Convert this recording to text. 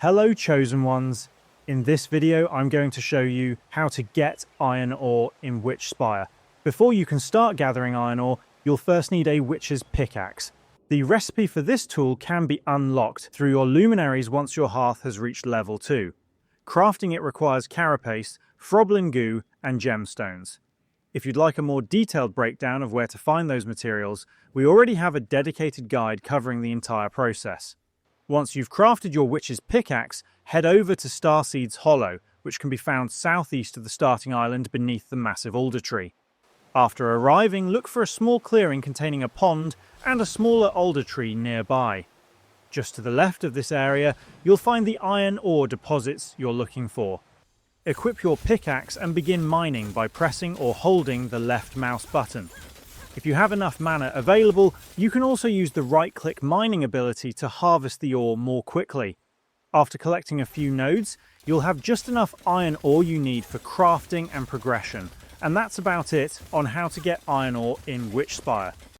Hello chosen ones! In this video I'm going to show you how to get iron ore in Witchspire. Before you can start gathering iron ore, you'll first need a witch's pickaxe. The recipe for this tool can be unlocked through your luminaries once your hearth has reached level 2. Crafting it requires carapace, froblin goo and gemstones. If you'd like a more detailed breakdown of where to find those materials, we already have a dedicated guide covering the entire process. Once you've crafted your witch's pickaxe, head over to Starseed's Hollow, which can be found southeast of the starting island beneath the massive alder tree. After arriving, look for a small clearing containing a pond and a smaller alder tree nearby. Just to the left of this area, you'll find the iron ore deposits you're looking for. Equip your pickaxe and begin mining by pressing or holding the left mouse button. If you have enough mana available, you can also use the right-click mining ability to harvest the ore more quickly. After collecting a few nodes, you'll have just enough iron ore you need for crafting and progression. And that's about it on how to get iron ore in Witchspire.